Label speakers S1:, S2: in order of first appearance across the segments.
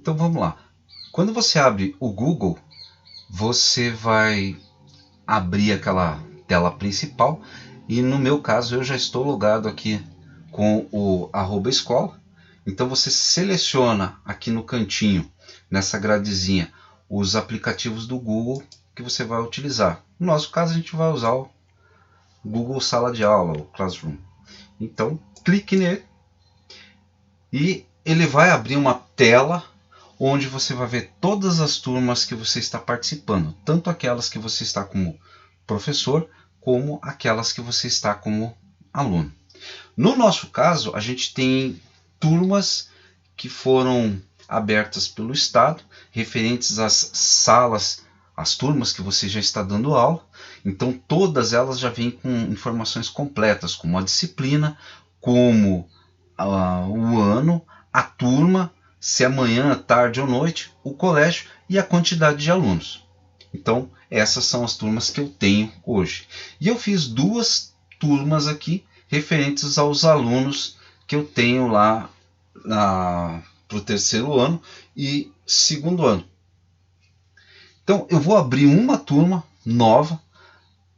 S1: Então vamos lá. Quando você abre o Google, você vai abrir aquela tela principal e no meu caso eu já estou logado aqui com o @escola. Então você seleciona aqui no cantinho, nessa gradezinha, os aplicativos do Google que você vai utilizar. No nosso caso a gente vai usar o Google Sala de Aula, o Classroom. Então clique nele e ele vai abrir uma tela onde você vai ver todas as turmas que você está participando, tanto aquelas que você está como professor, como aquelas que você está como aluno. No nosso caso, a gente tem turmas que foram abertas pelo Estado, referentes às salas, às turmas que você já está dando aula. Então todas elas já vêm com informações completas, como a disciplina, como o ano, a turma, se é manhã, tarde ou noite, o colégio e a quantidade de alunos. Então essas são as turmas que eu tenho hoje. E eu fiz 2 turmas aqui referentes aos alunos que eu tenho lá para o 3º ano e 2º ano. Então eu vou abrir uma turma nova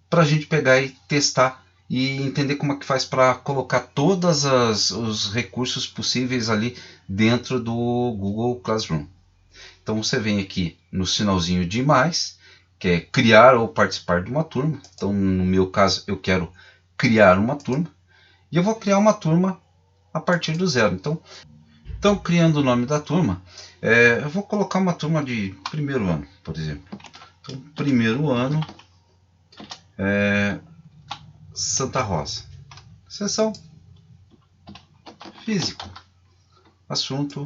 S1: para a gente pegar e testar e entender como é que faz para colocar todos os recursos possíveis ali dentro do Google Classroom. Então você vem aqui no sinalzinho de mais, que é criar ou participar de uma turma. Então no meu caso eu quero criar uma turma e eu vou criar uma turma a partir do 0. Então criando o nome da turma, eu vou colocar uma turma de 1º ano, por exemplo. Então 1º ano, Santa Rosa. Seção Física. Assunto.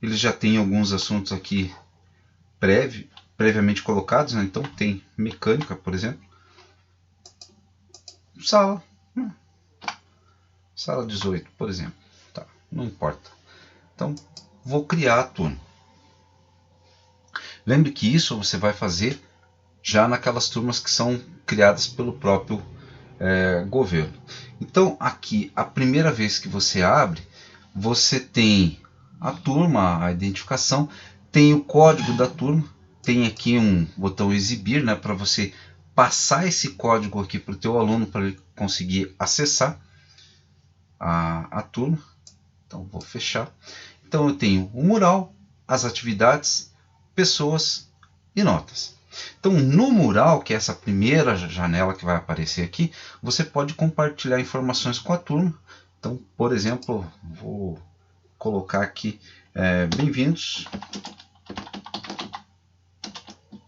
S1: Ele já tem alguns assuntos aqui previamente colocados, né? Então tem mecânica, por exemplo. Sala 18, por exemplo. Tá, não importa. Então vou criar a turma. Lembre que isso você vai fazer já naquelas turmas que são criadas pelo próprio governo. Então aqui, a primeira vez que você abre, você tem a turma, a identificação, tem o código da turma, tem aqui um botão exibir, né, para você passar esse código aqui para o teu aluno para ele conseguir acessar a turma. Então vou fechar. Então eu tenho o mural, as atividades, pessoas e notas. Então no mural, que é essa primeira janela que vai aparecer aqui, você pode compartilhar informações com a turma. Então, por exemplo, vou colocar aqui, bem-vindos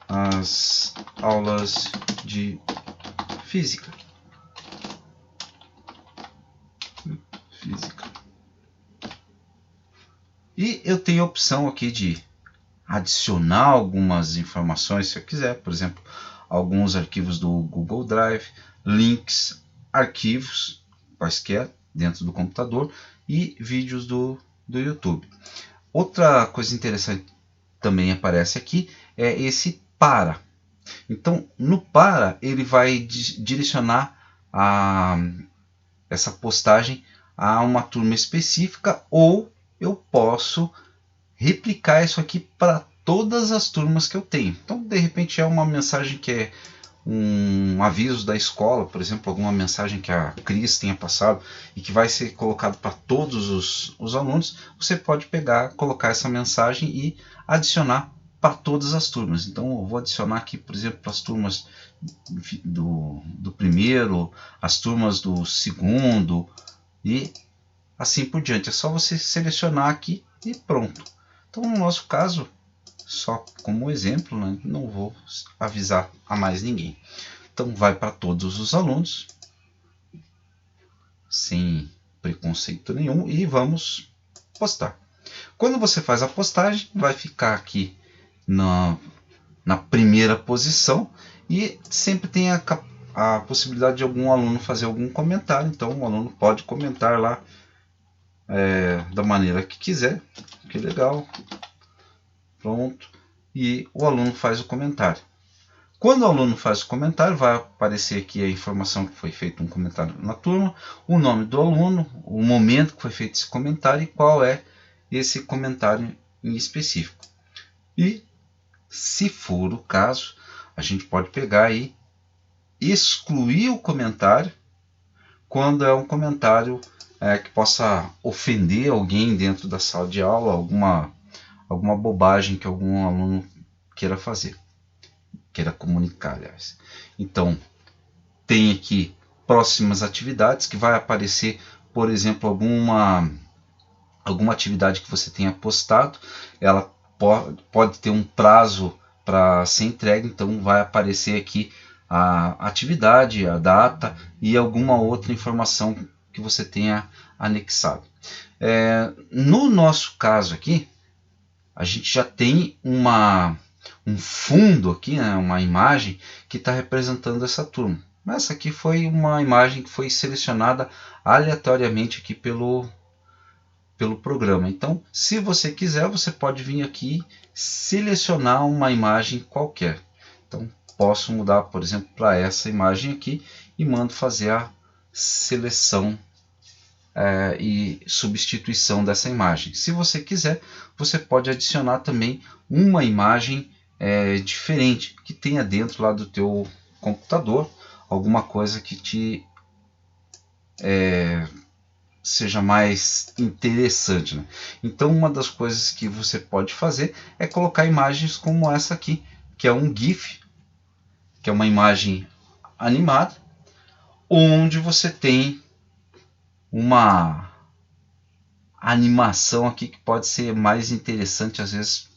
S1: às aulas de física. E eu tenho a opção aqui de adicionar algumas informações se eu quiser, por exemplo, alguns arquivos do Google Drive, links, arquivos quaisquer dentro do computador e vídeos do YouTube. Outra coisa interessante também aparece aqui é esse para. Então no para ele vai direcionar essa postagem a uma turma específica, ou eu posso replicar isso aqui para todas as turmas que eu tenho. Então de repente é uma mensagem que é um aviso da escola, por exemplo, alguma mensagem que a Cris tenha passado e que vai ser colocado para todos os alunos, você pode pegar, colocar essa mensagem e adicionar para todas as turmas. Então eu vou adicionar aqui, por exemplo, para as turmas do primeiro, as turmas do 2º e assim por diante. É só você selecionar aqui e pronto. Então no nosso caso, só como exemplo, né, não vou avisar a mais ninguém. Então vai para todos os alunos, sem preconceito nenhum, e vamos postar. Quando você faz a postagem, vai ficar aqui na primeira posição e sempre tem a possibilidade de algum aluno fazer algum comentário. Então o aluno pode comentar lá da maneira que quiser. Que legal. Pronto. E o aluno faz o comentário. Quando o aluno faz o comentário, vai aparecer aqui a informação que foi feito um comentário na turma, o nome do aluno, o momento que foi feito esse comentário e qual é esse comentário em específico. E, se for o caso, a gente pode pegar e excluir o comentário quando é um comentário que possa ofender alguém dentro da sala de aula, alguma bobagem que algum aluno queira fazer, queira comunicar, aliás. Então, tem aqui próximas atividades que vai aparecer, por exemplo, alguma atividade que você tenha postado, ela pode ter um prazo para ser entregue, então vai aparecer aqui a atividade, a data e alguma outra informação que você tenha anexado. No nosso caso aqui, a gente já tem um fundo aqui, né, uma imagem que está representando essa turma. Essa aqui foi uma imagem que foi selecionada aleatoriamente aqui pelo programa. Então, se você quiser, você pode vir aqui selecionar uma imagem qualquer. Então, posso mudar, por exemplo, para essa imagem aqui e mando fazer a seleção e substituição dessa imagem. Se você quiser, você pode adicionar também uma imagem diferente que tenha dentro lá do teu computador, alguma coisa que te seja mais interessante, né? Então, uma das coisas que você pode fazer é colocar imagens como essa aqui, que é um GIF, que é uma imagem animada, onde você tem uma animação aqui que pode ser mais interessante às vezes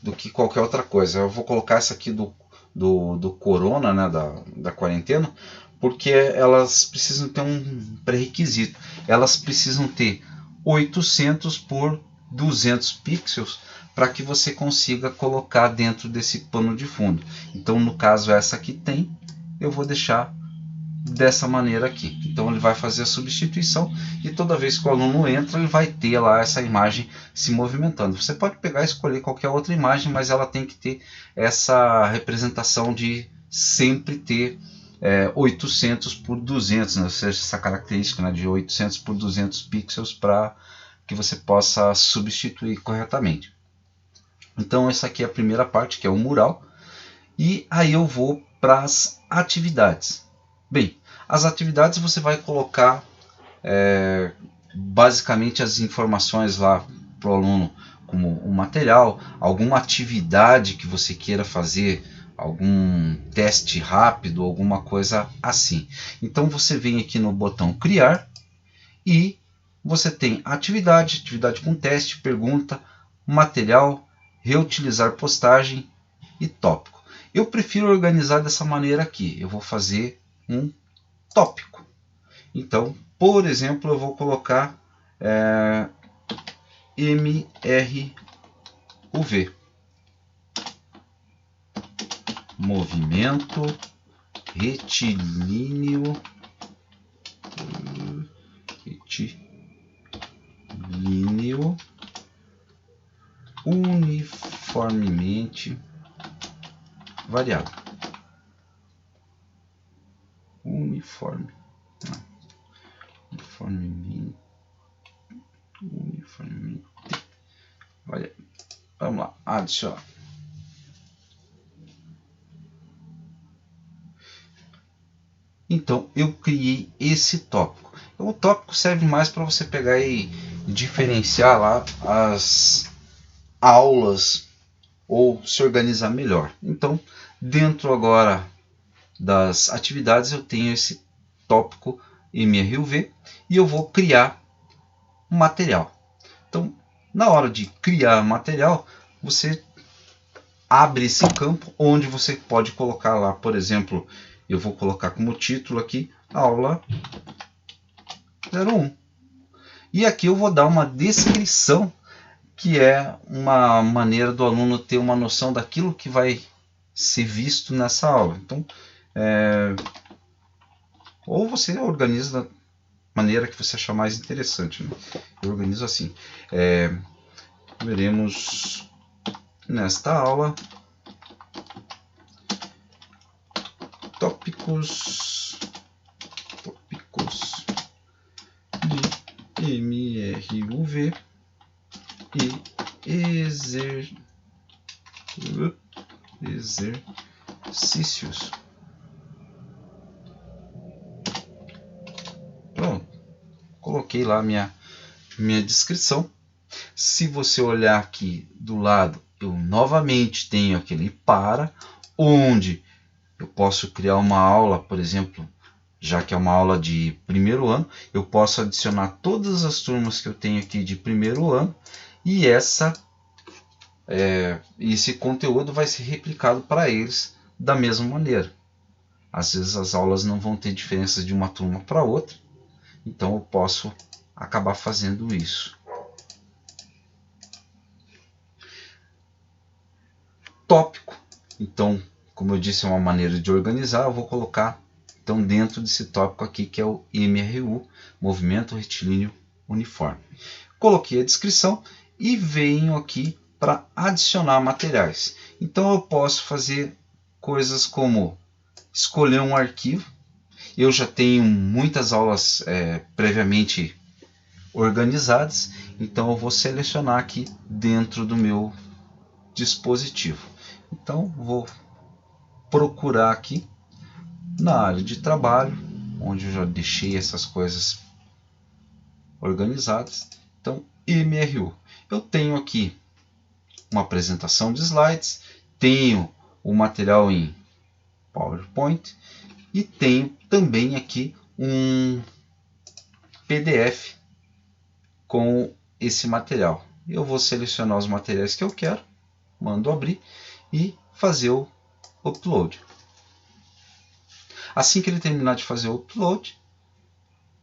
S1: do que qualquer outra coisa. Eu vou colocar essa aqui do corona, né, da quarentena, porque elas precisam ter um pré-requisito. Elas precisam ter 800 por 200 pixels para que você consiga colocar dentro desse pano de fundo. Então, no caso, essa aqui tem, eu vou deixar dessa maneira aqui. Então, ele vai fazer a substituição e toda vez que o aluno entra, ele vai ter lá essa imagem se movimentando. Você pode pegar e escolher qualquer outra imagem, mas ela tem que ter essa representação de sempre ter 800 por 200, né? Ou seja, essa característica, né, de 800 por 200 pixels para que você possa substituir corretamente. Então, essa aqui é a primeira parte, que é o mural. E aí eu vou para as atividades. Bem, as atividades você vai colocar basicamente as informações lá para o aluno, como o material, alguma atividade que você queira fazer, algum teste rápido, alguma coisa assim. Então você vem aqui no botão criar e você tem atividade com teste, pergunta, material, reutilizar postagem e tópico. Eu prefiro organizar dessa maneira aqui. Eu vou fazer um tópico. Então, por exemplo, eu vou colocar MRUV. Movimento retilíneo uniformemente variado. Uniformemente variado. Vamos lá, adicionar. Então, eu criei esse tópico. O tópico serve mais para você pegar e diferenciar lá as aulas ou se organizar melhor. Então, dentro agora das atividades, eu tenho esse tópico MRUV e eu vou criar um material. Então, na hora de criar material, você abre esse campo onde você pode colocar lá, por exemplo, eu vou colocar como título aqui, aula 01. E aqui eu vou dar uma descrição, que é uma maneira do aluno ter uma noção daquilo que vai ser visto nessa aula. Então, ou você organiza da maneira que você achar mais interessante, né? Eu organizo assim. Veremos nesta aula tópicos de MRUV e exercícios. Pronto, coloquei lá minha descrição. Se você olhar aqui do lado, eu novamente tenho aquele para, onde eu posso criar uma aula, por exemplo, já que é uma aula de primeiro ano, eu posso adicionar todas as turmas que eu tenho aqui de primeiro ano, e esse conteúdo vai ser replicado para eles da mesma maneira. Às vezes as aulas não vão ter diferença de uma turma para outra, então eu posso acabar fazendo isso. Tópico. Então, como eu disse, é uma maneira de organizar. Eu vou colocar então dentro desse tópico aqui, que é o MRU, Movimento Retilíneo Uniforme. Coloquei a descrição e venho aqui para adicionar materiais. Então eu posso fazer coisas como escolher um arquivo. Eu já tenho muitas aulas previamente organizadas, então eu vou selecionar aqui dentro do meu dispositivo. Então vou procurar aqui na área de trabalho, onde eu já deixei essas coisas organizadas. Então MRU. Eu tenho aqui uma apresentação de slides, tenho o material em PowerPoint e tenho também aqui um PDF com esse material. Eu vou selecionar os materiais que eu quero, mando abrir e fazer o upload. Assim que ele terminar de fazer o upload,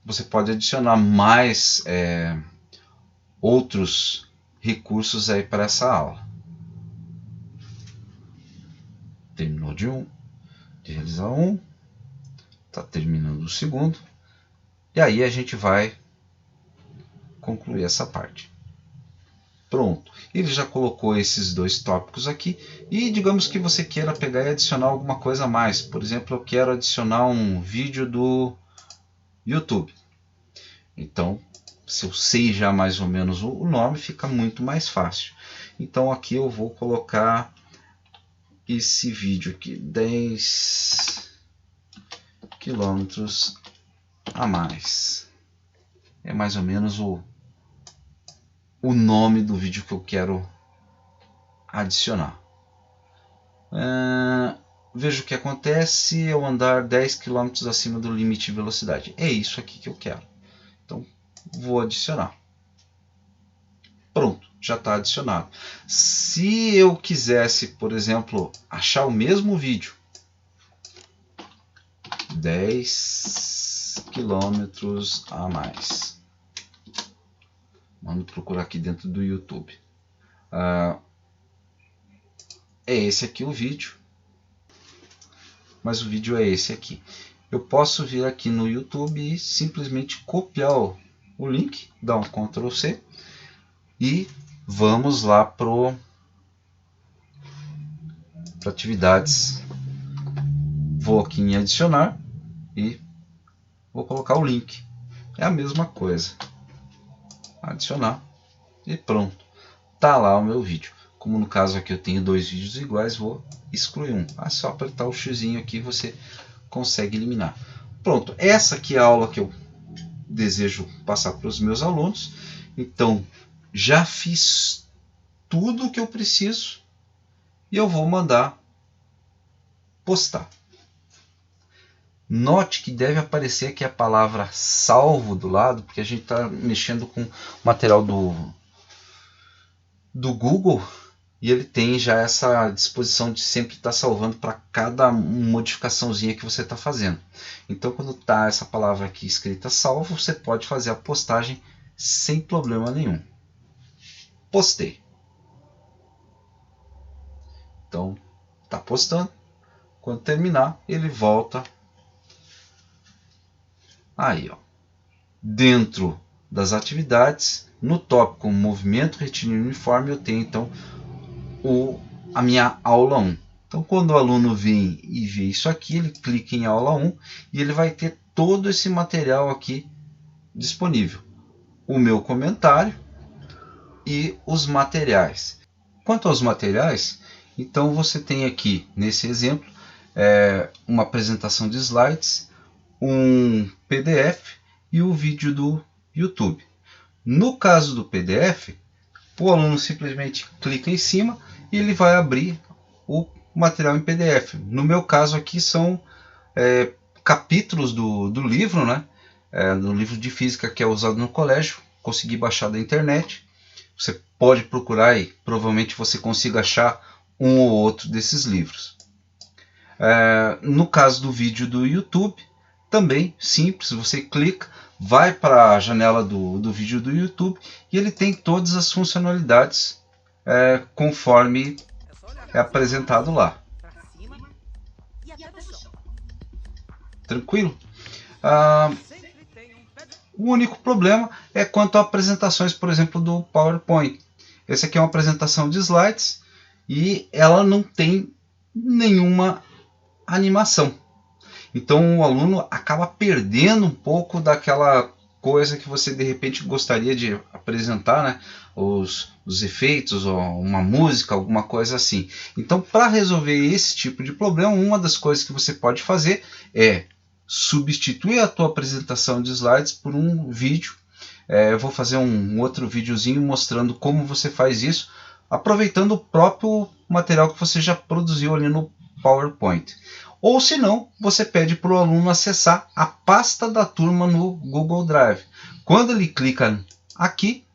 S1: você pode adicionar mais outros recursos aí para essa aula. Terminou de realizar um, está terminando o segundo, e aí a gente vai concluir essa parte. Pronto, ele já colocou esses dois tópicos aqui, e digamos que você queira pegar e adicionar alguma coisa a mais. Por exemplo, eu quero adicionar um vídeo do YouTube. Então, se eu sei já mais ou menos o nome, fica muito mais fácil. Então aqui eu vou colocar esse vídeo aqui, 10 quilômetros a mais. É mais ou menos o nome do vídeo que eu quero adicionar. Veja o que acontece eu andar 10 km acima do limite de velocidade. É isso aqui que eu quero. Então vou adicionar. Pronto, já está adicionado. Se eu quisesse, por exemplo, achar o mesmo vídeo, 10 quilômetros a mais. Vamos procurar aqui dentro do YouTube. É esse aqui o vídeo. Mas o vídeo é esse aqui. Eu posso vir aqui no YouTube e simplesmente copiar o link, dar um Ctrl C e vamos lá para atividades. Vou aqui em adicionar e vou colocar o link. É a mesma coisa. Adicionar e pronto. Tá lá o meu vídeo. Como no caso aqui eu tenho dois vídeos iguais, vou excluir um. É só apertar o xizinho aqui e você consegue eliminar. Pronto, essa aqui é a aula que eu desejo passar para os meus alunos. Então, já fiz tudo o que eu preciso e eu vou mandar postar. Note que deve aparecer aqui a palavra salvo do lado, porque a gente está mexendo com material do Google e ele tem já essa disposição de sempre estar salvando para cada modificaçãozinha que você está fazendo. Então, quando está essa palavra aqui escrita salvo, você pode fazer a postagem sem problema nenhum. Postei. Então, está postando. Quando terminar, ele volta. Aí, ó. Dentro das atividades, no tópico Movimento Retilíneo Uniforme, eu tenho então a minha aula 1. Então, quando o aluno vem e vê isso aqui, ele clica em aula 1 e ele vai ter todo esse material aqui disponível. O meu comentário e os materiais. Quanto aos materiais, então você tem aqui nesse exemplo uma apresentação de slides, um PDF e o vídeo do YouTube. No caso do PDF, o aluno simplesmente clica em cima e ele vai abrir o material em PDF. No meu caso aqui são capítulos do livro, né? Do livro de física que é usado no colégio. Consegui baixar da internet. Você pode procurar e provavelmente você consiga achar um ou outro desses livros. No caso do vídeo do YouTube, também simples, você clica, vai para a janela do vídeo do YouTube e ele tem todas as funcionalidades conforme é apresentado lá. Tranquilo? O único problema é quanto a apresentações, por exemplo, do PowerPoint. Essa aqui é uma apresentação de slides e ela não tem nenhuma animação. Então o aluno acaba perdendo um pouco daquela coisa que você de repente gostaria de apresentar, né? Os efeitos, ou uma música, alguma coisa assim. Então, para resolver esse tipo de problema, uma das coisas que você pode fazer é substituir a tua apresentação de slides por um vídeo. Eu vou fazer um outro videozinho mostrando como você faz isso, aproveitando o próprio material que você já produziu ali no PowerPoint. Ou se não, você pede para o aluno acessar a pasta da turma no Google Drive. Quando ele clica aqui,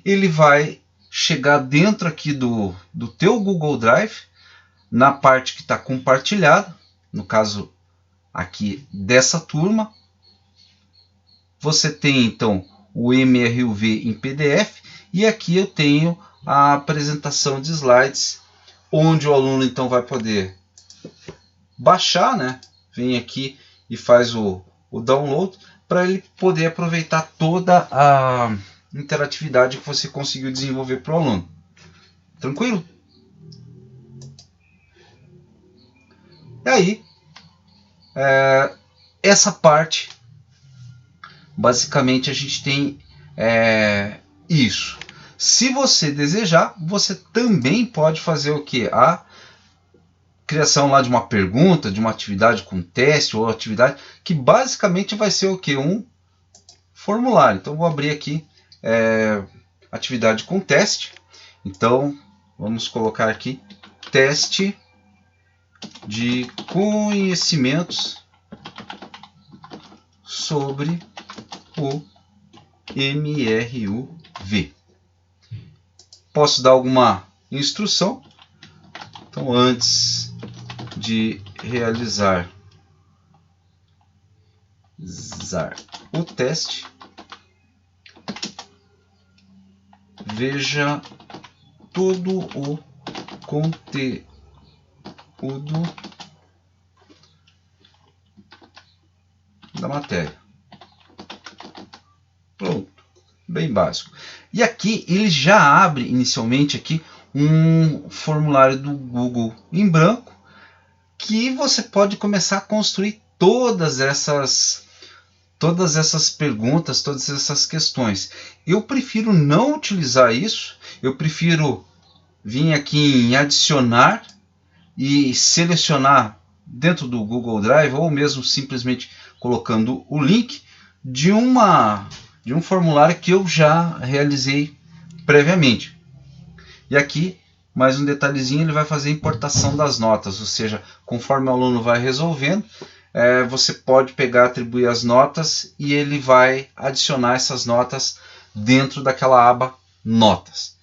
S1: ele vai chegar dentro aqui do teu Google Drive, na parte que está compartilhada, no caso aqui dessa turma. Você tem então o MRUV em PDF e aqui eu tenho a apresentação de slides, onde o aluno então vai poder baixar, né? Vem aqui e faz o download para ele poder aproveitar toda a interatividade que você conseguiu desenvolver para o aluno. Tranquilo? E aí, essa parte, basicamente a gente tem isso. Se você desejar, você também pode fazer o que? A criação lá de uma pergunta, de uma atividade com teste ou atividade, que basicamente vai ser o que? Um formulário. Então vou abrir aqui atividade com teste. Então vamos colocar aqui teste de conhecimentos sobre o MRUV. Posso dar alguma instrução. Então, antes de realizar o teste, veja todo o conteúdo da matéria. Pronto, bem básico. E aqui ele já abre inicialmente aqui um formulário do Google em branco, que você pode começar a construir todas essas perguntas, todas essas questões. Eu prefiro não utilizar isso, eu prefiro vir aqui em adicionar e selecionar dentro do Google Drive, ou mesmo simplesmente colocando o link de um formulário que eu já realizei previamente. E aqui, mais um detalhezinho, ele vai fazer a importação das notas, ou seja, conforme o aluno vai resolvendo, você pode pegar, atribuir as notas e ele vai adicionar essas notas dentro daquela aba Notas.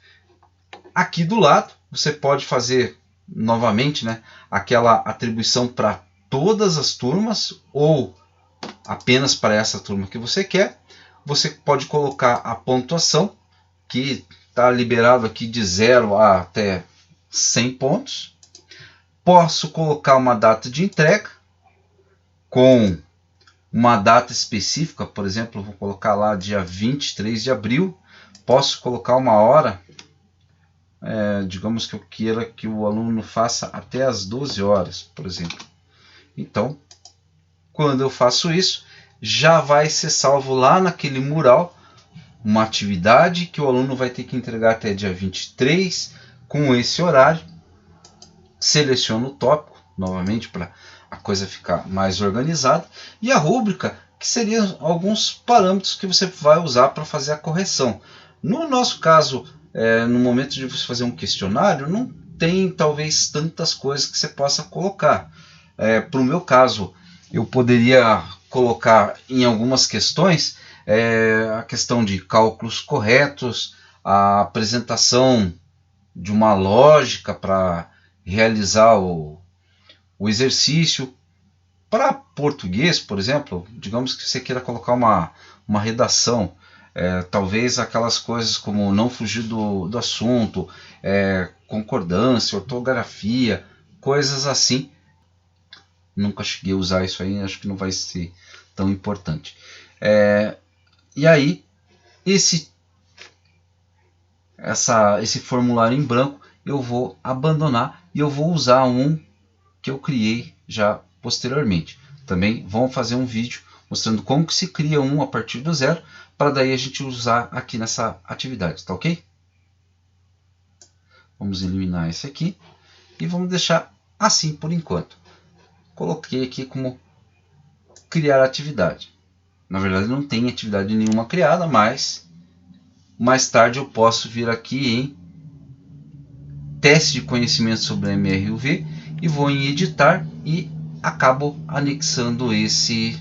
S1: Aqui do lado, você pode fazer novamente, né, aquela atribuição para todas as turmas ou apenas para essa turma que você quer. Você pode colocar a pontuação, que está liberado aqui de 0 a até 100 pontos. Posso colocar uma data de entrega com uma data específica, por exemplo, vou colocar lá dia 23 de abril. Posso colocar uma hora, digamos que eu queira que o aluno faça até as 12 horas, por exemplo. Então, quando eu faço isso, já vai ser salvo lá naquele mural uma atividade que o aluno vai ter que entregar até dia 23 com esse horário. Seleciono o tópico, novamente, para a coisa ficar mais organizada. E a rúbrica, que seriam alguns parâmetros que você vai usar para fazer a correção. No nosso caso, no momento de você fazer um questionário, não tem talvez tantas coisas que você possa colocar. Para o meu caso, eu poderia colocar em algumas questões a questão de cálculos corretos, a apresentação de uma lógica para realizar o exercício. Para português, por exemplo, digamos que você queira colocar uma redação, talvez aquelas coisas como não fugir do assunto, concordância, ortografia, coisas assim. Nunca cheguei a usar isso aí, acho que não vai ser tão importante. E aí, esse formulário em branco eu vou abandonar e eu vou usar um que eu criei já posteriormente. Também vamos fazer um vídeo mostrando como que se cria um a partir do zero, para daí a gente usar aqui nessa atividade, tá ok? Vamos eliminar esse aqui e vamos deixar assim por enquanto. Coloquei aqui como criar atividade. Na verdade não tem atividade nenhuma criada, mas mais tarde eu posso vir aqui em teste de conhecimento sobre MRUV e vou em editar e acabo anexando esse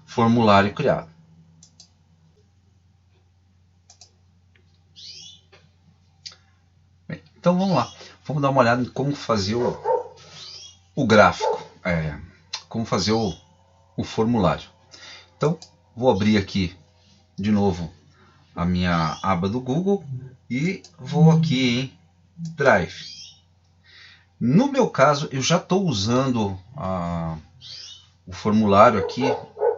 S1: formulário criado. Bem, então vamos lá, vamos dar uma olhada em como fazer o gráfico, como fazer o formulário. Então vou abrir aqui de novo a minha aba do Google e vou aqui em Drive. No meu caso, eu já estou usando o formulário aqui,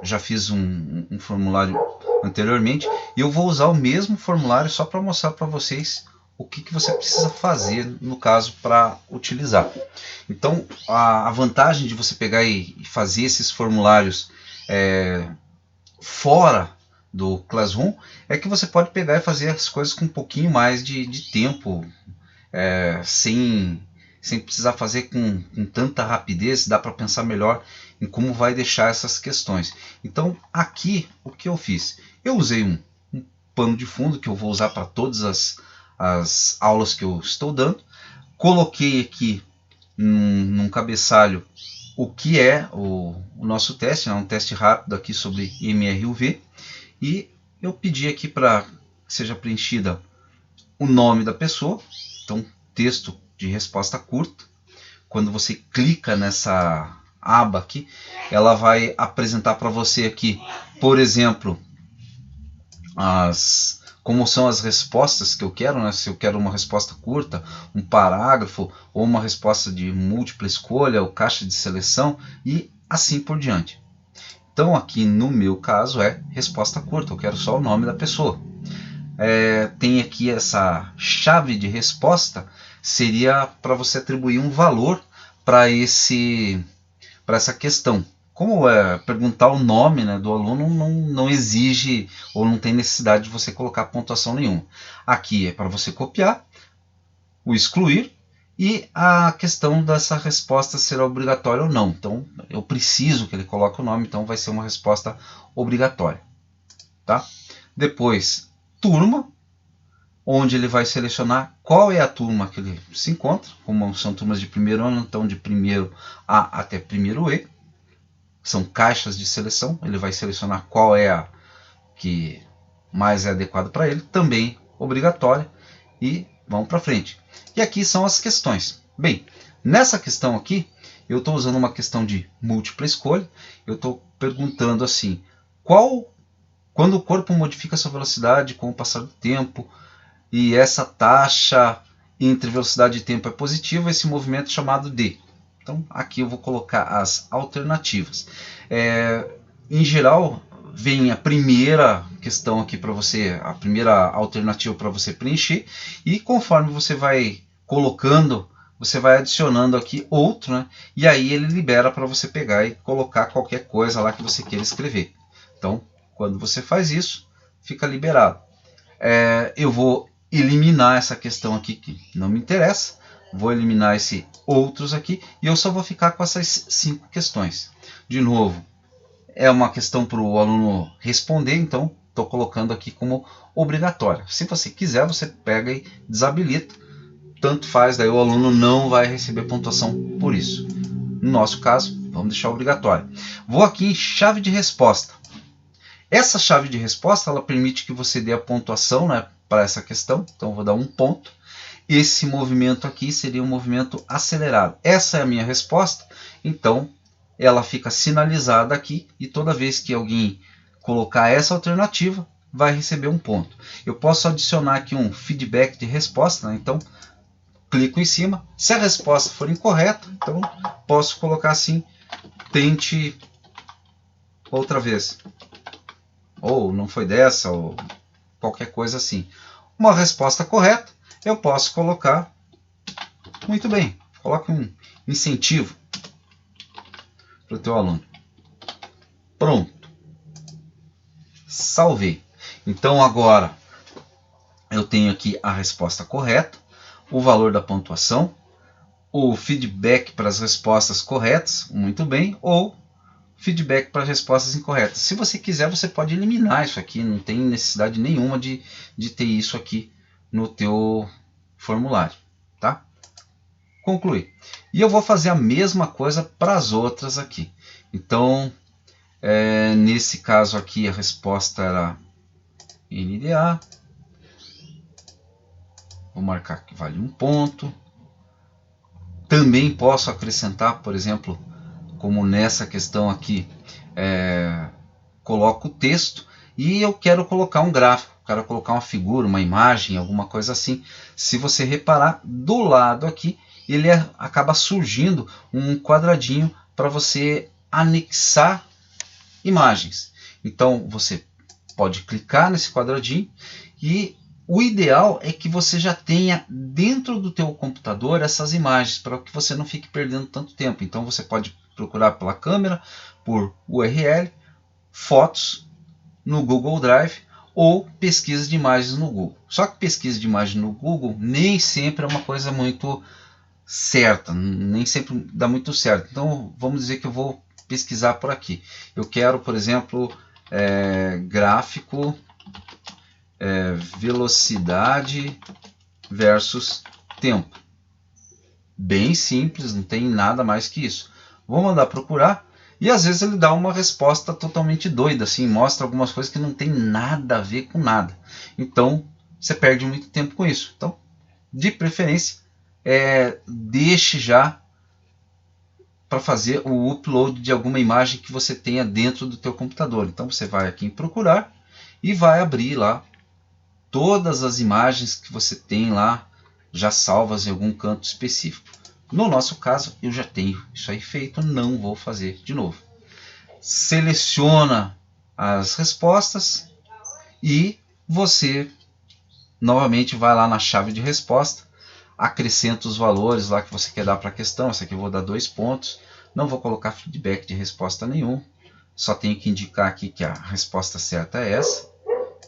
S1: já fiz um formulário anteriormente, e eu vou usar o mesmo formulário só para mostrar para vocês o que você precisa fazer no caso para utilizar. Então, a vantagem de você pegar e fazer esses formulários fora do Classroom é que você pode pegar e fazer as coisas com um pouquinho mais de tempo, sem precisar fazer com tanta rapidez. Dá para pensar melhor em como vai deixar essas questões. Então aqui o que eu fiz? Eu usei um pano de fundo que eu vou usar para todas as aulas que eu estou dando. Coloquei aqui num cabeçalho o que é o nosso teste, um teste rápido aqui sobre MRUV, e eu pedi aqui para que seja preenchida o nome da pessoa, então texto de resposta curta. Quando você clica nessa aba aqui, ela vai apresentar para você aqui, por exemplo, como são as respostas que eu quero, né? Se eu quero uma resposta curta, um parágrafo, ou uma resposta de múltipla escolha, ou caixa de seleção, e assim por diante. Então aqui no meu caso é resposta curta, eu quero só o nome da pessoa. Tem aqui essa chave de resposta, seria para você atribuir um valor para essa questão. Como perguntar o nome, né, do aluno não exige ou não tem necessidade de você colocar pontuação nenhuma. Aqui é para você copiar, o excluir e a questão dessa resposta será obrigatória ou não. Então eu preciso que ele coloque o nome, então vai ser uma resposta obrigatória. Tá? Depois, turma, onde ele vai selecionar qual é a turma que ele se encontra, como são turmas de primeiro ano, então de primeiro A até primeiro E. São caixas de seleção, ele vai selecionar qual é a que mais é adequada para ele, também obrigatória, e vamos para frente. E aqui são as questões. Bem, nessa questão aqui, eu estou usando uma questão de múltipla escolha, eu estou perguntando assim, quando o corpo modifica sua velocidade com o passar do tempo, e essa taxa entre velocidade e tempo é positiva, esse movimento é chamado de... Então aqui eu vou colocar as alternativas. Em geral, vem a primeira questão aqui para você, a primeira alternativa para você preencher, e conforme você vai colocando, você vai adicionando aqui outro, né? E aí ele libera para você pegar e colocar qualquer coisa lá que você queira escrever. Então, quando você faz isso, fica liberado. eu vou eliminar essa questão aqui que não me interessa, vou eliminar esse outros aqui e eu só vou ficar com essas 5 questões. De novo, é uma questão para o aluno responder, então estou colocando aqui como obrigatória. Se você quiser, você pega e desabilita, tanto faz, daí o aluno não vai receber pontuação por isso. No nosso caso, vamos deixar obrigatório. Vou aqui em chave de resposta. Essa chave de resposta ela permite que você dê a pontuação, né, para essa questão. Então eu vou dar 1 ponto. Esse movimento aqui seria um movimento acelerado. Essa é a minha resposta, então ela fica sinalizada aqui e toda vez que alguém colocar essa alternativa, vai receber 1 ponto. Eu posso adicionar aqui um feedback de resposta, né? Então clico em cima. Se a resposta for incorreta, então posso colocar assim, tente outra vez. Ou não foi dessa, ou qualquer coisa assim. Uma resposta correta, eu posso colocar, muito bem, coloque um incentivo para o teu aluno. Pronto. Salvei. Então agora eu tenho aqui a resposta correta, o valor da pontuação, o feedback para as respostas corretas, muito bem, ou feedback para as respostas incorretas. Se você quiser, você pode eliminar isso aqui, não tem necessidade nenhuma de ter isso aqui no teu formulário, tá? Concluir. E eu vou fazer a mesma coisa para as outras aqui. Então, nesse caso aqui, a resposta era NDA. Vou marcar que vale 1 ponto. Também posso acrescentar, por exemplo, como nessa questão aqui, coloco o texto e eu quero colocar um gráfico, quero colocar uma figura, uma imagem, alguma coisa assim. Se você reparar, do lado aqui, ele acaba surgindo um quadradinho para você anexar imagens. Então você pode clicar nesse quadradinho e o ideal é que você já tenha dentro do teu computador essas imagens, para que você não fique perdendo tanto tempo. Então você pode procurar pela câmera, por URL, fotos no Google Drive ou pesquisa de imagens no Google. Só que pesquisa de imagem no Google nem sempre é uma coisa muito certa, nem sempre dá muito certo. Então vamos dizer que eu vou pesquisar por aqui. Eu quero, por exemplo, gráfico, velocidade versus tempo. Bem simples, não tem nada mais que isso. Vou mandar procurar e às vezes ele dá uma resposta totalmente doida, assim, mostra algumas coisas que não tem nada a ver com nada. Então você perde muito tempo com isso. Então, de preferência, deixe já para fazer o upload de alguma imagem que você tenha dentro do teu computador. Então você vai aqui em procurar e vai abrir lá todas as imagens que você tem lá já salvas em algum canto específico. No nosso caso, eu já tenho isso aí feito, não vou fazer de novo. Seleciona as respostas e você novamente vai lá na chave de resposta, acrescenta os valores lá que você quer dar para a questão. Essa aqui eu vou dar 2 pontos, não vou colocar feedback de resposta nenhum, só tenho que indicar aqui que a resposta certa é essa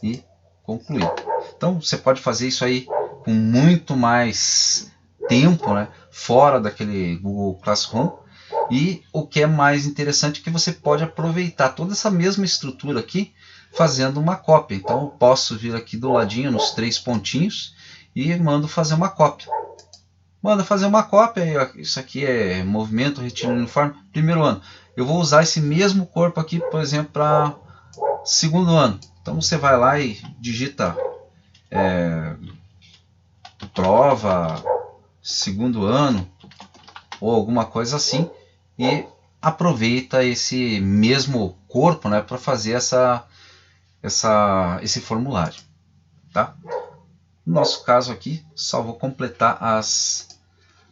S1: e concluir. Então você pode fazer isso aí com muito mais tempo, né, fora daquele Google Classroom. E o que é mais interessante é que você pode aproveitar toda essa mesma estrutura aqui fazendo uma cópia. Então eu posso vir aqui do ladinho nos 3 pontinhos e mando fazer uma cópia. Manda fazer uma cópia, isso aqui é movimento retilíneo uniforme, primeiro ano. Eu vou usar esse mesmo corpo aqui, por exemplo, para segundo ano. Então você vai lá e digita prova, segundo ano, ou alguma coisa assim, e aproveita esse mesmo corpo, né, para fazer esse formulário. Tá? No nosso caso aqui, só vou completar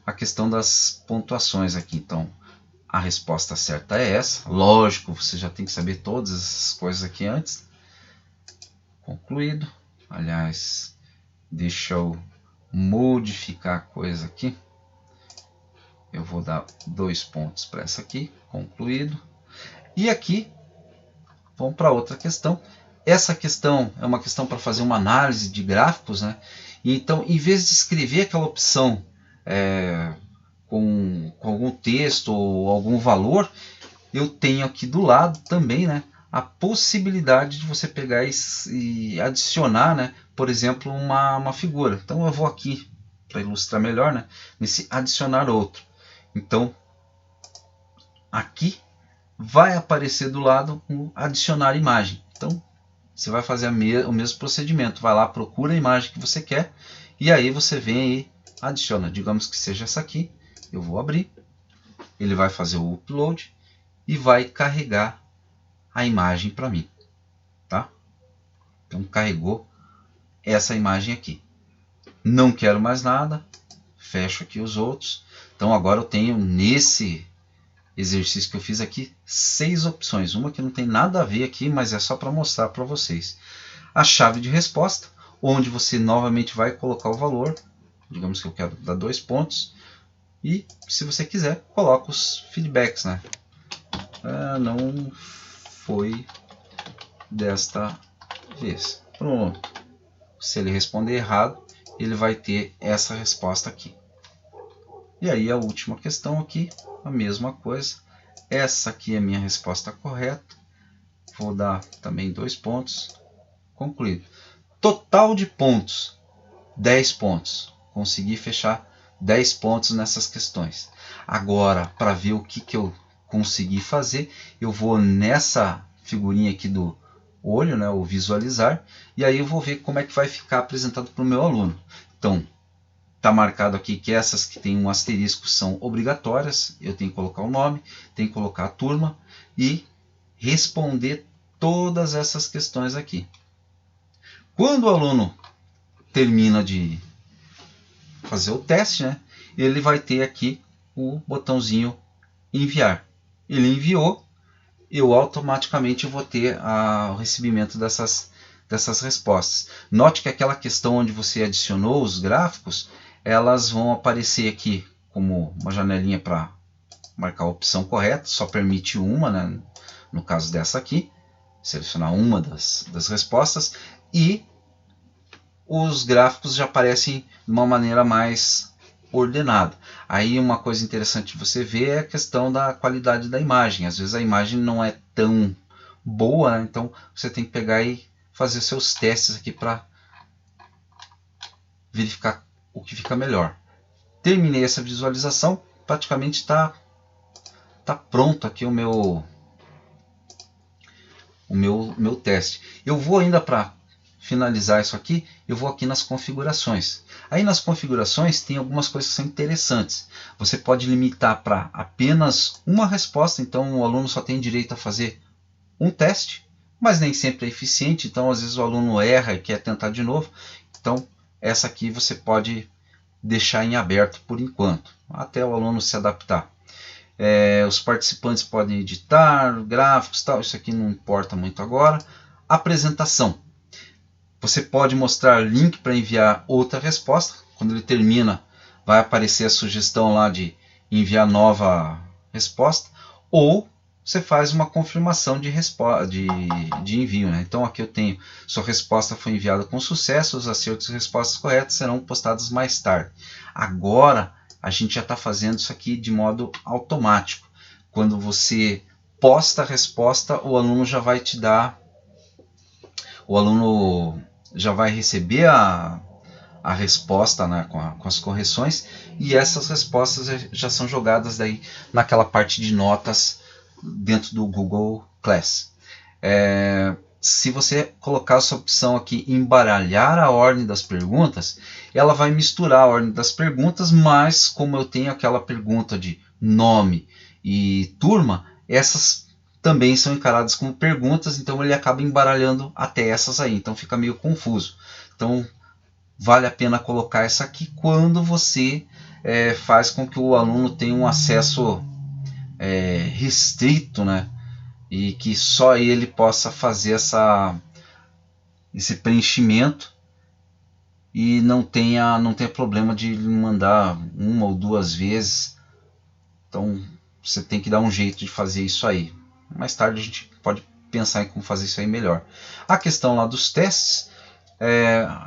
S1: a questão das pontuações aqui. Então, a resposta certa é essa. Lógico, você já tem que saber todas essas coisas aqui antes. Concluído. Aliás, deixa eu modificar a coisa aqui. Eu vou dar 2 pontos para essa aqui. Concluído. E aqui, vamos para outra questão. essa questão é uma questão para fazer uma análise de gráficos, né? E então, em vez de escrever aquela opção com algum texto ou algum valor, eu tenho aqui do lado também, né, a possibilidade de você pegar e adicionar, né, por exemplo, uma figura. Então eu vou aqui, para ilustrar melhor, né, nesse adicionar outro. Então, aqui vai aparecer do lado o adicionar imagem. Então, você vai fazer o mesmo procedimento. Vai lá, procura a imagem que você quer e aí você vem e adiciona. Digamos que seja essa aqui. Eu vou abrir. Ele vai fazer o upload e vai carregar a imagem para mim. Tá? Então, carregou essa imagem aqui. Não quero mais nada. Fecho aqui os outros. Então, agora eu tenho nesse exercício que eu fiz aqui 6 opções. Uma que não tem nada a ver aqui, mas é só para mostrar para vocês. A chave de resposta, onde você novamente vai colocar o valor. Digamos que eu quero dar 2 pontos. E, se você quiser, coloca os feedbacks, né? Não foi desta vez. Pronto. Se ele responder errado, ele vai ter essa resposta aqui. E aí a última questão aqui, a mesma coisa. Essa aqui é a minha resposta correta. Vou dar também 2 pontos. Concluído. Total de pontos, 10 pontos. Consegui fechar 10 pontos nessas questões. Agora, para ver o que eu consegui fazer, eu vou nessa figurinha aqui do olho, né, o visualizar, e aí eu vou ver como é que vai ficar apresentado para o meu aluno. Então, está marcado aqui que essas que tem um asterisco são obrigatórias. Eu tenho que colocar o nome, tenho que colocar a turma e responder todas essas questões aqui. Quando o aluno termina de fazer o teste, né, ele vai ter aqui o botãozinho enviar. Ele enviou, eu automaticamente vou ter o recebimento dessas respostas. Note que aquela questão onde você adicionou os gráficos, elas vão aparecer aqui como uma janelinha para marcar a opção correta, só permite uma, né? No caso dessa aqui, selecionar uma das respostas, e os gráficos já aparecem de uma maneira mais ordenada. Aí uma coisa interessante de você ver é a questão da qualidade da imagem. Às vezes a imagem não é tão boa, né? Então você tem que pegar e fazer seus testes aqui para verificar o que fica melhor. Terminei essa visualização, praticamente está pronto aqui o meu teste. Eu vou ainda para finalizar isso aqui, eu vou aqui nas configurações. Aí nas configurações tem algumas coisas que são interessantes. Você pode limitar para apenas uma resposta, então o aluno só tem direito a fazer um teste, mas nem sempre é eficiente, então às vezes o aluno erra e quer tentar de novo. Então essa aqui você pode deixar em aberto por enquanto, até o aluno se adaptar. Os participantes podem editar gráficos, tal. Isso aqui não importa muito agora. Apresentação. Você pode mostrar link para enviar outra resposta. Quando ele termina, vai aparecer a sugestão lá de enviar nova resposta. Ou você faz uma confirmação de envio. Né? Então aqui eu tenho, sua resposta foi enviada com sucesso, os acertos e respostas corretas serão postados mais tarde. Agora a gente já está fazendo isso aqui de modo automático. Quando você posta a resposta, o aluno já vai te dar, o aluno já vai receber a resposta, né, com as correções, e essas respostas já são jogadas daí naquela parte de notas dentro do Google Class. Se você colocar essa opção aqui, embaralhar a ordem das perguntas, ela vai misturar a ordem das perguntas, mas como eu tenho aquela pergunta de nome e turma, essas também são encaradas como perguntas, então ele acaba embaralhando até essas aí, então fica meio confuso. Então vale a pena colocar essa aqui quando você faz com que o aluno tenha um acesso restrito, né? E que só ele possa fazer esse preenchimento e não tenha problema de mandar uma ou duas vezes. Então você tem que dar um jeito de fazer isso aí. Mais tarde a gente pode pensar em como fazer isso aí melhor. A questão lá dos testes,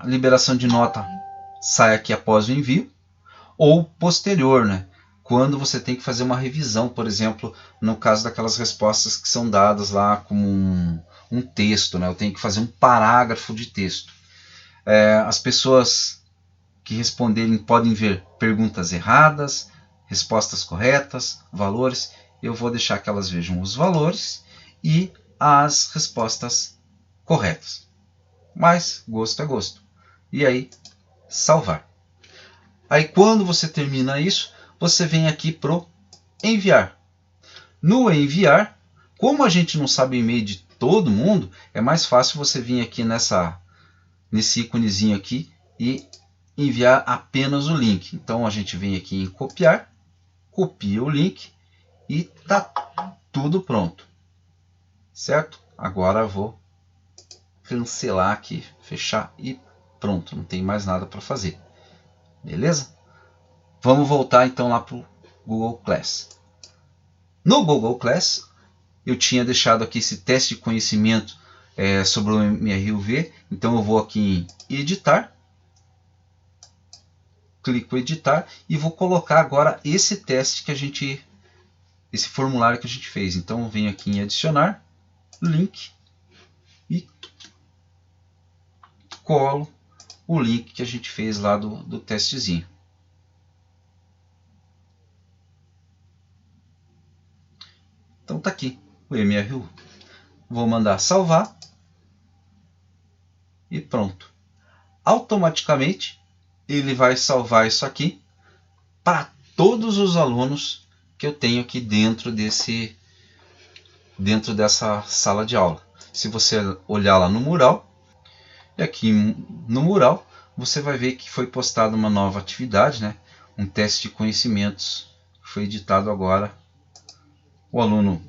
S1: liberação de nota sai aqui após o envio ou posterior, né? Quando você tem que fazer uma revisão, por exemplo, no caso daquelas respostas que são dadas lá como um texto, né? Eu tenho que fazer um parágrafo de texto. As pessoas que responderem podem ver perguntas erradas, respostas corretas, valores. Eu vou deixar que elas vejam os valores e as respostas corretas. Mas gosto é gosto. E aí, salvar. Aí quando você termina isso, você vem aqui para o enviar. No enviar, como a gente não sabe o e-mail de todo mundo, é mais fácil você vir aqui nesse íconezinho aqui e enviar apenas o link. Então a gente vem aqui em copiar, copia o link e tá tudo pronto. Certo? Agora eu vou cancelar aqui, fechar e pronto, não tem mais nada para fazer. Beleza? Vamos voltar então lá para o Google Class. No Google Class, eu tinha deixado aqui esse teste de conhecimento sobre o MRUV. Então eu vou aqui em editar, clico em editar e vou colocar agora esse teste que esse formulário que a gente fez. Então eu venho aqui em adicionar, link e colo o link que a gente fez lá do testezinho. Então tá aqui o MRU. Vou mandar salvar e pronto. Automaticamente ele vai salvar isso aqui para todos os alunos que eu tenho aqui dentro dessa sala de aula. Se você olhar lá no mural, e aqui no mural você vai ver que foi postada uma nova atividade, né? Um teste de conhecimentos que foi editado agora. O aluno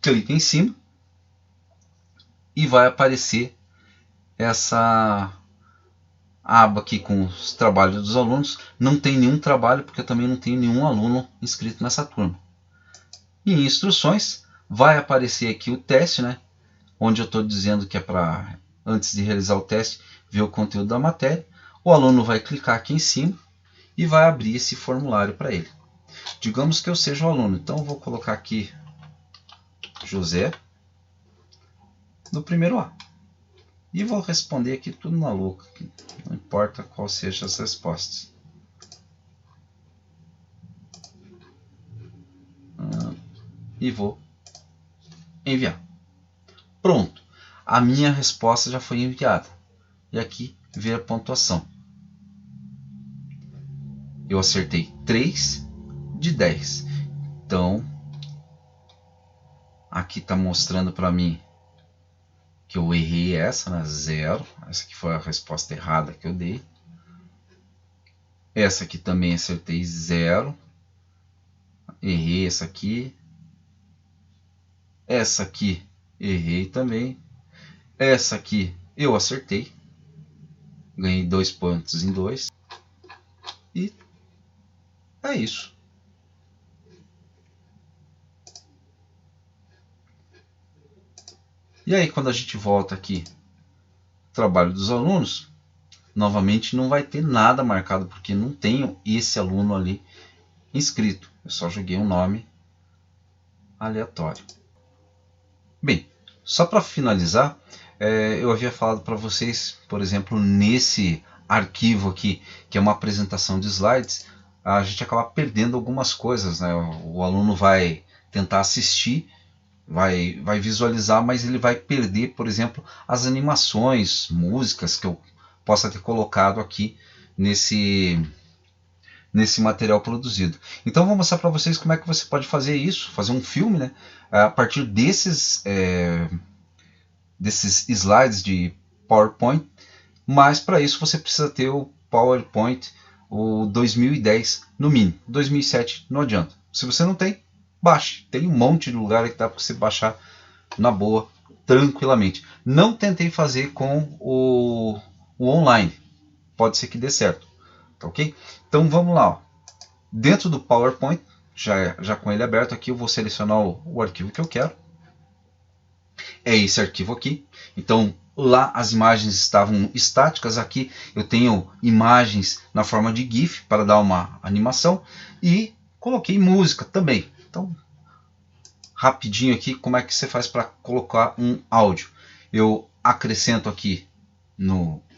S1: clica em cima e vai aparecer essa aba aqui com os trabalhos dos alunos. Não tem nenhum trabalho porque eu também não tenho nenhum aluno inscrito nessa turma. E em instruções vai aparecer aqui o teste, né? Onde eu estou dizendo que é para, antes de realizar o teste, ver o conteúdo da matéria. O aluno vai clicar aqui em cima e vai abrir esse formulário para ele. Digamos que eu seja o aluno, então eu vou colocar aqui José no primeiro A. E vou responder aqui tudo na louca, não importa qual seja as respostas. E vou enviar. Pronto, a minha resposta já foi enviada. E aqui ver a pontuação. Eu acertei 3 de 10. Então, aqui está mostrando para mim que eu errei essa, né? 0. Essa aqui foi a resposta errada que eu dei. Essa aqui também acertei 0. Errei essa aqui. Essa aqui errei também. Essa aqui eu acertei. Ganhei 2 pontos em 2. E é isso. E aí quando a gente volta aqui, trabalho dos alunos, novamente não vai ter nada marcado, porque não tenho esse aluno ali inscrito. Eu só joguei um nome aleatório. Bem, só para finalizar, eu havia falado para vocês, por exemplo, nesse arquivo aqui, que é uma apresentação de slides, a gente acaba perdendo algumas coisas, né? O aluno vai tentar assistir, vai visualizar, mas ele vai perder, por exemplo, as animações, músicas que eu possa ter colocado aqui nesse material produzido. Então vou mostrar para vocês como é que você pode fazer isso, fazer um filme, né, a partir desses slides de PowerPoint, mas para isso você precisa ter o PowerPoint, o 2010 no mínimo, 2007 não adianta. Se você não tem, baixe, tem um monte de lugar que dá para você baixar na boa, tranquilamente. Não tentei fazer com o online, pode ser que dê certo, tá ok? Então vamos lá, ó. Dentro do PowerPoint, já com ele aberto aqui, eu vou selecionar o arquivo que eu quero. é esse arquivo aqui. Então lá as imagens estavam estáticas, aqui eu tenho imagens na forma de GIF para dar uma animação e coloquei música também. Então rapidinho aqui, como é que você faz para colocar um áudio? Eu acrescento aqui,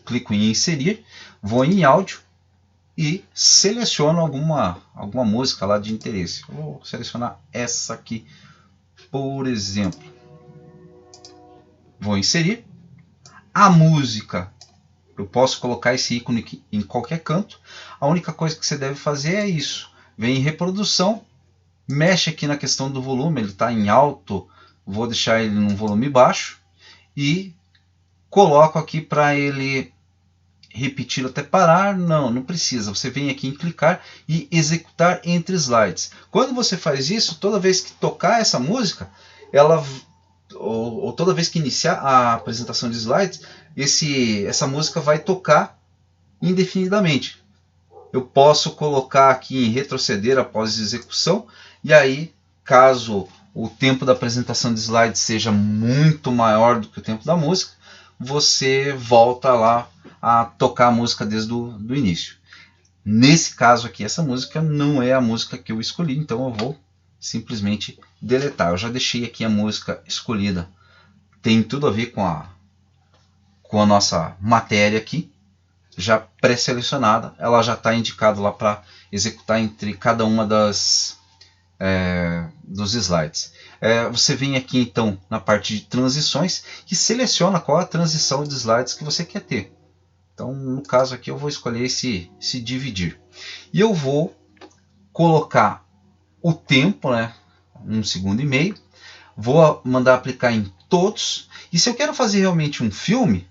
S1: clico em inserir, vou em áudio e seleciono alguma música lá de interesse. Eu vou selecionar essa aqui, por exemplo. Vou inserir a música. Eu posso colocar esse ícone aqui em qualquer canto. A única coisa que você deve fazer é isso. Vem em reprodução, mexe aqui na questão do volume, ele está em alto, vou deixar ele num volume baixo e coloco aqui para ele repetir até parar. Não precisa. Você vem aqui em clicar e executar entre slides. Quando você faz isso, toda vez que tocar essa música, ou toda vez que iniciar a apresentação de slides, essa música vai tocar indefinidamente. Eu posso colocar aqui em retroceder após execução, e aí, caso o tempo da apresentação de slides seja muito maior do que o tempo da música, você volta lá a tocar a música desde o início. Nesse caso aqui, essa música não é a música que eu escolhi, então eu vou simplesmente deletar. Eu já deixei aqui a música escolhida. Tem tudo a ver com a nossa matéria aqui, já pré-selecionada. Ela já está indicada lá para executar entre cada uma dos slides. Você vem aqui então na parte de transições e seleciona qual a transição de slides que você quer ter. Então, no caso aqui, eu vou escolher esse dividir. E eu vou colocar o tempo, 1,5 segundos. Vou mandar aplicar em todos. E se eu quero fazer realmente um filme,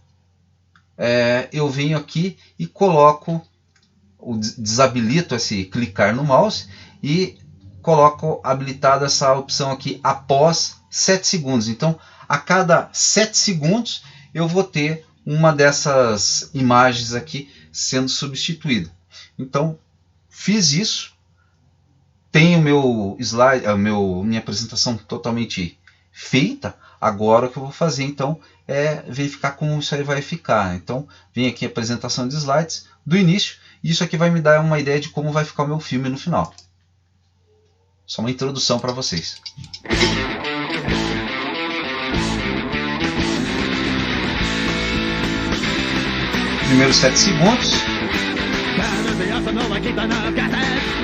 S1: eu venho aqui e coloco, desabilito esse clicar no mouse e coloco habilitada essa opção aqui após 7 segundos. Então, a cada 7 segundos eu vou ter uma dessas imagens aqui sendo substituída. Então, fiz isso. Tenho meu slide, minha apresentação totalmente feita. Agora o que eu vou fazer então é verificar como isso aí vai ficar. Então, vem aqui a apresentação de slides do início. E isso aqui vai me dar uma ideia de como vai ficar o meu filme no final. Só uma introdução para vocês. Primeiros 7 segundos.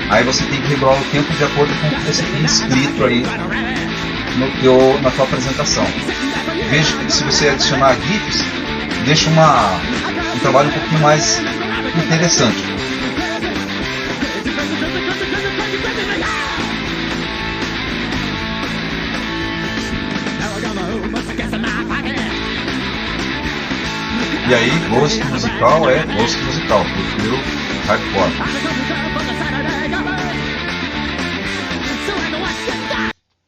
S1: Aí você tem que regular o tempo de acordo com o que você tem escrito aí na tua apresentação. Veja que se você adicionar GIFs, deixa um trabalho um pouquinho mais interessante. E aí, gosto musical é gosto musical, prefiro hardcore.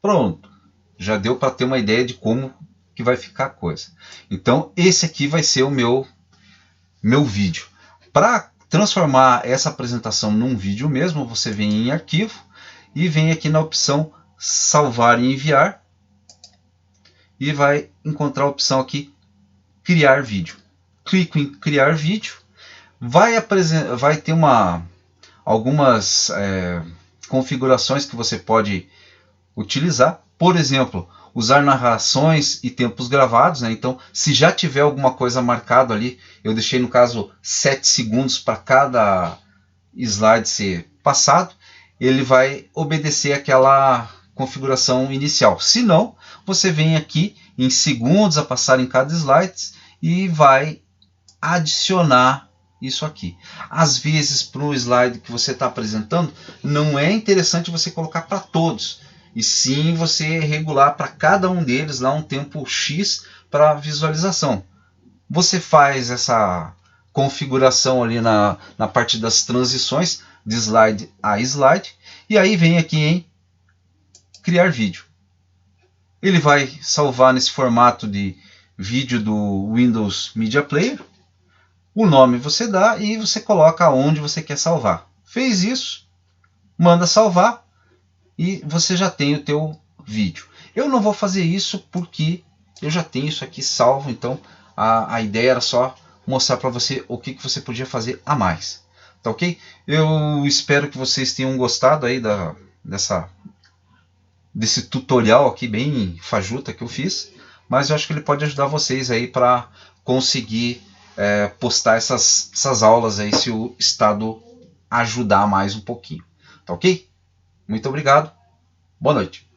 S1: Pronto, já deu para ter uma ideia de como que vai ficar a coisa. Então, esse aqui vai ser o meu vídeo. Para transformar essa apresentação num vídeo mesmo, você vem em arquivo e vem aqui na opção salvar e enviar e vai encontrar a opção aqui criar vídeo. Clico em criar vídeo, vai ter algumas configurações que você pode utilizar. Por exemplo, usar narrações e tempos gravados. Então, se já tiver alguma coisa marcado ali, eu deixei no caso 7 segundos para cada slide ser passado, ele vai obedecer aquela configuração inicial. Se não, você vem aqui em segundos a passar em cada slide e vai adicionar isso aqui. Às vezes, para um slide que você está apresentando, não é interessante você colocar para todos, e sim você regular para cada um deles lá um tempo X para visualização. Você faz essa configuração ali na parte das transições de slide a slide, e aí vem aqui em criar vídeo. Ele vai salvar nesse formato de vídeo do Windows Media Player. O nome você dá e você coloca onde você quer salvar. Fez isso, manda salvar e você já tem o teu vídeo. Eu não vou fazer isso porque eu já tenho isso aqui salvo, então a ideia era só mostrar para você o que você podia fazer a mais. Tá ok? Eu espero que vocês tenham gostado aí desse tutorial aqui bem fajuta que eu fiz, mas eu acho que ele pode ajudar vocês aí para conseguir postar essas aulas aí se o Estado ajudar mais um pouquinho. Tá ok? Muito obrigado. Boa noite.